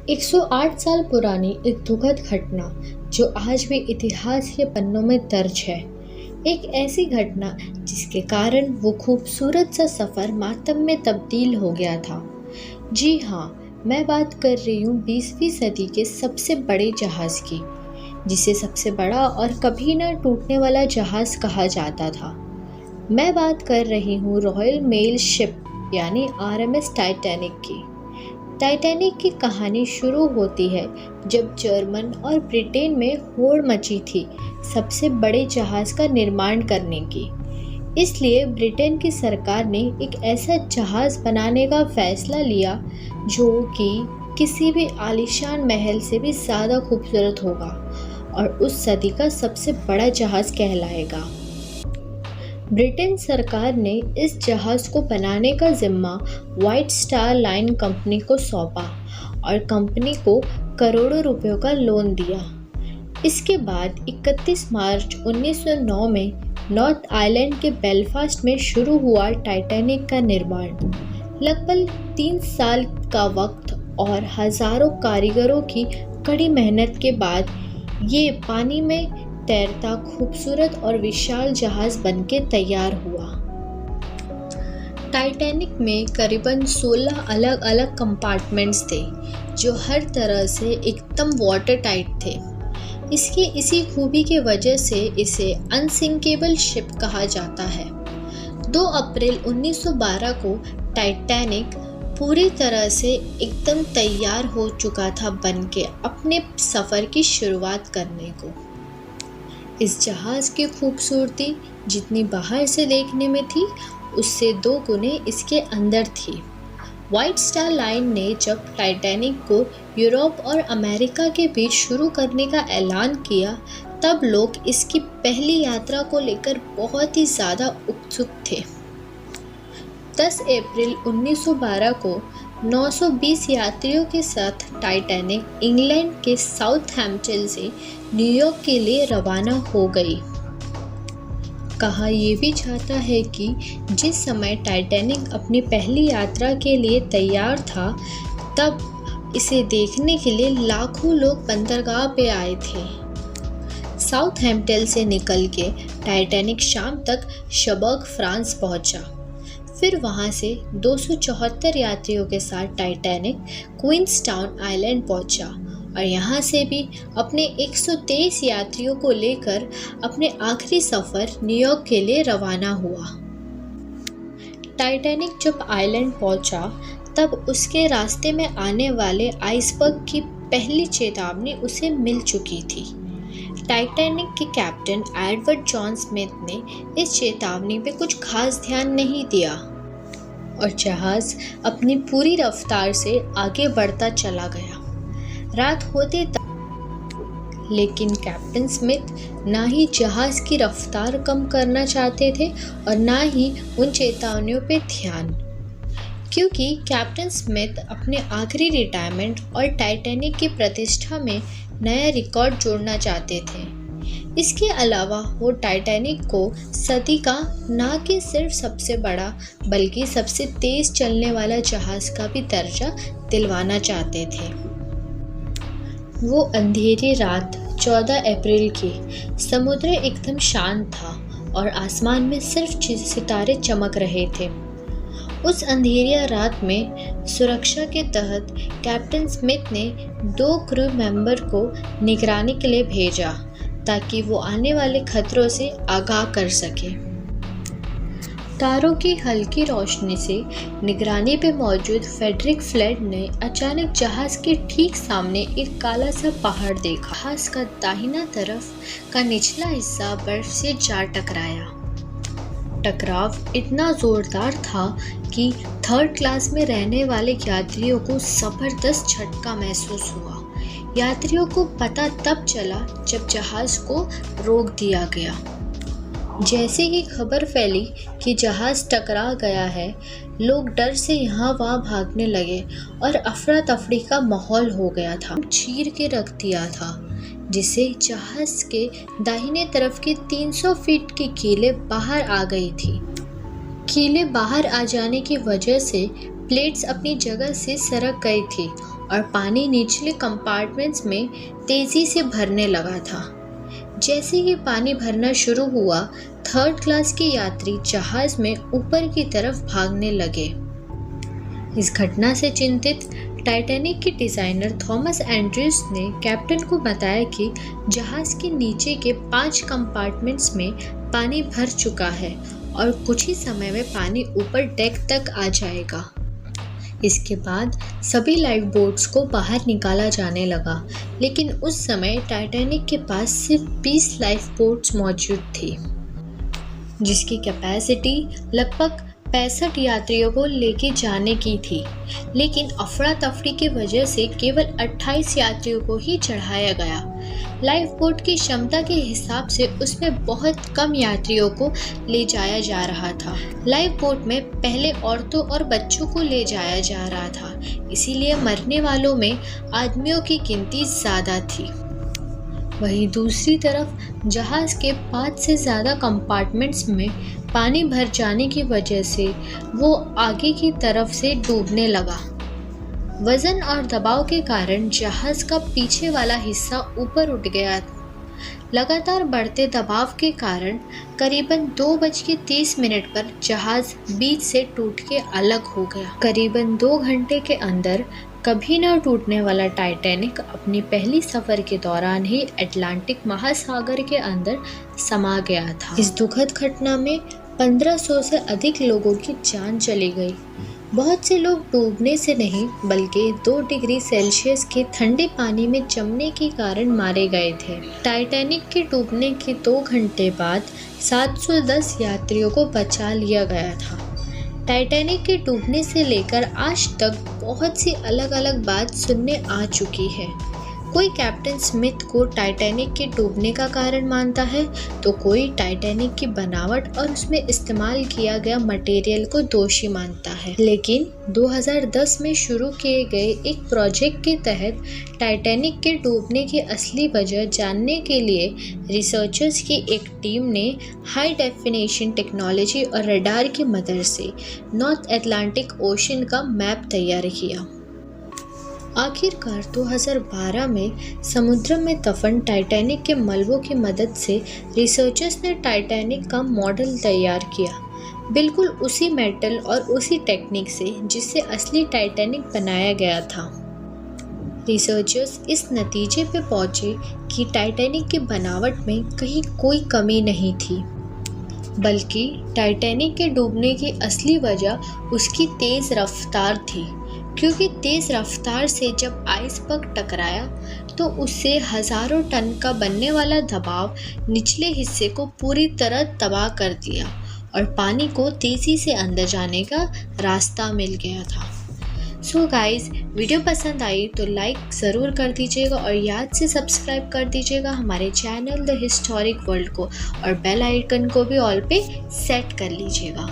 108 साल पुरानी एक दुखद घटना जो आज भी इतिहास के पन्नों में दर्ज है। एक ऐसी घटना जिसके कारण वो खूबसूरत सा सफ़र मातम में तब्दील हो गया था। जी हाँ, मैं बात कर रही हूँ 20वीं सदी के सबसे बड़े जहाज़ की, जिसे सबसे बड़ा और कभी न टूटने वाला जहाज़ कहा जाता था। मैं बात कर रही हूँ रॉयल मेल शिप यानी RMS टाइटैनिक की। टाइटैनिक की कहानी शुरू होती है जब जर्मन और ब्रिटेन में होड़ मची थी सबसे बड़े जहाज़ का निर्माण करने की। इसलिए ब्रिटेन की सरकार ने एक ऐसा जहाज़ बनाने का फैसला लिया जो कि किसी भी आलीशान महल से भी ज़्यादा खूबसूरत होगा और उस सदी का सबसे बड़ा जहाज़ कहलाएगा। ब्रिटेन सरकार ने इस जहाज़ को बनाने का जिम्मा व्हाइट स्टार लाइन कंपनी को सौंपा और कंपनी को करोड़ों रुपयों का लोन दिया। इसके बाद 31 मार्च 1909 में नॉर्थ आयरलैंड के बेलफास्ट में शुरू हुआ टाइटैनिक का निर्माण। लगभग 3 साल का वक्त और हज़ारों कारीगरों की कड़ी मेहनत के बाद ये पानी में तैरता खूबसूरत और विशाल जहाज़ बनके तैयार हुआ। टाइटैनिक में करीबन 16 अलग अलग कंपार्टमेंट्स थे जो हर तरह से एकदम वाटर टाइट थे। इसकी इसी खूबी की वजह से इसे अनसिंकेबल शिप कहा जाता है। 2 अप्रैल 1912 को टाइटैनिक पूरी तरह से एकदम तैयार हो चुका था बनके अपने सफ़र की शुरुआत करने को। इस जहाज़ की खूबसूरती जितनी बाहर से देखने में थी उससे 2 गुने इसके अंदर थी। व्हाइट स्टार लाइन ने जब टाइटैनिक को यूरोप और अमेरिका के बीच शुरू करने का ऐलान किया तब लोग इसकी पहली यात्रा को लेकर बहुत ही ज़्यादा उत्सुक थे। 10 अप्रैल 1912 को 920 यात्रियों के साथ टाइटैनिक इंग्लैंड के साउथहैम्पटन से न्यूयॉर्क के लिए रवाना हो गई। कहा यह भी जाता है कि जिस समय टाइटैनिक अपनी पहली यात्रा के लिए तैयार था तब इसे देखने के लिए लाखों लोग बंदरगाह पे आए थे। साउथहैम्पटन से निकल के टाइटैनिक शाम तक शबर्ग फ्रांस पहुंचा। फिर वहां से 274 यात्रियों के साथ टाइटैनिक क्वींसटाउन आइलैंड पहुंचा और यहां से भी अपने 123 यात्रियों को लेकर अपने आखिरी सफ़र न्यूयॉर्क के लिए रवाना हुआ। टाइटैनिक जब आइलैंड पहुंचा तब उसके रास्ते में आने वाले आइसबर्ग की पहली चेतावनी उसे मिल चुकी थी। टाइटैनिक के कैप्टन एडवर्ड जॉन स्मिथ ने इस चेतावनी पे कुछ खास ध्यान नहीं दिया और जहाज़ अपनी पूरी रफ्तार से आगे बढ़ता चला गया। रात होते तक लेकिन कैप्टन स्मिथ ना ही जहाज़ की रफ्तार कम करना चाहते थे और ना ही उन चेतावनियों पे ध्यान, क्योंकि कैप्टन स्मिथ अपने आखिरी रिटायरमेंट और टाइटैनिक की प्रतिष्ठा में नया रिकॉर्ड जोड़ना चाहते थे। इसके अलावा वो टाइटैनिक को सदी का ना कि सिर्फ सबसे बड़ा बल्कि सबसे तेज़ चलने वाला जहाज़ का भी दर्जा दिलवाना चाहते थे। वो अंधेरी रात 14 अप्रैल की समुद्र एकदम शांत था और आसमान में सिर्फ सितारे चमक रहे थे। उस अंधेरिया रात में सुरक्षा के तहत कैप्टन स्मिथ ने 2 क्रू मेंबर को निगरानी के लिए भेजा ताकि वो आने वाले खतरों से आगाह कर सके। तारों की हल्की रोशनी से निगरानी पे मौजूद फ्रेडरिक फ्लेड ने अचानक जहाज़ के ठीक सामने एक काला सा पहाड़ देखा। जहाज़ का दाहिना तरफ का निचला हिस्सा बर्फ से जा टकराया। टकराव इतना ज़ोरदार था कि 3rd क्लास में रहने वाले यात्रियों को ज़बरदस्त झटका महसूस हुआ। यात्रियों को पता तब चला जब जहाज़ को रोक दिया गया। जैसे ही खबर फैली कि जहाज़ टकरा गया है, लोग डर से यहाँ वहाँ भागने लगे और अफरा तफरी का माहौल हो गया था। चीर के रख दिया था जिससे जहाज़ के दाहिने तरफ की 300 फीट की कीलें बाहर आ गई थी। कीलें बाहर आ जाने की वजह से प्लेट्स अपनी जगह से सरक गई थी और पानी निचले कंपार्टमेंट्स में तेज़ी से भरने लगा था। जैसे ही पानी भरना शुरू हुआ, थर्ड क्लास के यात्री जहाज में ऊपर की तरफ भागने लगे। इस घटना से चिंतित टाइटैनिक के डिज़ाइनर थॉमस एंड्रयूज ने कैप्टन को बताया कि जहाज के नीचे के 5 कंपार्टमेंट्स में पानी भर चुका है और कुछ ही समय में पानी ऊपर डेक तक आ जाएगा। इसके बाद सभी लाइफ बोट्स को बाहर निकाला जाने लगा, लेकिन उस समय टाइटैनिक के पास सिर्फ 20 लाइफ बोट्स मौजूद थी, जिसकी कैपेसिटी लगभग 65 यात्रियों को लेके जाने की थी। लेकिन अफरा तफरी की वजह से केवल 28 यात्रियों को ही चढ़ाया गया। लाइफ बोट की क्षमता के हिसाब से उसमें बहुत कम यात्रियों को ले जाया जा रहा था। लाइफ बोट में पहले औरतों और बच्चों को ले जाया जा रहा था, इसीलिए मरने वालों में आदमियों की गिनती ज़्यादा थी। वहीं दूसरी तरफ जहाज़ के 5 से ज़्यादा कंपार्टमेंट्स में पानी भर जाने की वजह से वो आगे की तरफ से डूबने लगा। वज़न और दबाव के कारण जहाज़ का पीछे वाला हिस्सा ऊपर उठ गया। लगातार बढ़ते दबाव के कारण करीबन 2:30 पर जहाज़ बीच से टूट के अलग हो गया। करीबन 2 घंटे के अंदर कभी न टूटने वाला टाइटैनिक अपनी पहली सफ़र के दौरान ही अटलांटिक महासागर के अंदर समा गया था। इस दुखद घटना में 1500 से अधिक लोगों की जान चली गई। बहुत से लोग डूबने से नहीं बल्कि 2 डिग्री सेल्सियस के ठंडे पानी में जमने के कारण मारे गए थे। टाइटैनिक के डूबने के 2 घंटे बाद 710 यात्रियों को बचा लिया गया था। टाइटैनिक के डूबने से लेकर आज तक बहुत सी अलग अलग बात सुनने आ चुकी है। कोई कैप्टन स्मिथ को टाइटैनिक के डूबने का कारण मानता है, तो कोई टाइटैनिक की बनावट और उसमें इस्तेमाल किया गया मटेरियल को दोषी मानता है। लेकिन 2010 में शुरू किए गए एक प्रोजेक्ट के तहत टाइटैनिक के डूबने की असली वजह जानने के लिए रिसर्चर्स की एक टीम ने हाई डेफिनेशन टेक्नोलॉजी और रडार की मदद से नॉर्थ अटलांटिक ओशन का मैप तैयार किया। आखिरकार 2012 में समुद्र में दफन टाइटैनिक के मलबों की मदद से रिसर्चर्स ने टाइटैनिक का मॉडल तैयार किया, बिल्कुल उसी मेटल और उसी टेक्निक से जिससे असली टाइटैनिक बनाया गया था। रिसर्चर्स इस नतीजे पे पहुंचे कि टाइटैनिक की बनावट में कहीं कोई कमी नहीं थी, बल्कि टाइटैनिक के डूबने की असली वजह उसकी तेज़ रफ्तार थी, क्योंकि तेज़ रफ्तार से जब आइसबर्ग टकराया तो उससे हज़ारों टन का बनने वाला दबाव निचले हिस्से को पूरी तरह तबाह कर दिया और पानी को तेज़ी से अंदर जाने का रास्ता मिल गया था। सो गाइज़, वीडियो पसंद आई तो लाइक ज़रूर कर दीजिएगा और याद से सब्सक्राइब कर दीजिएगा हमारे चैनल द हिस्टोरिक वर्ल्ड को, और बेल आइकन को भी ऑल पे सेट कर लीजिएगा।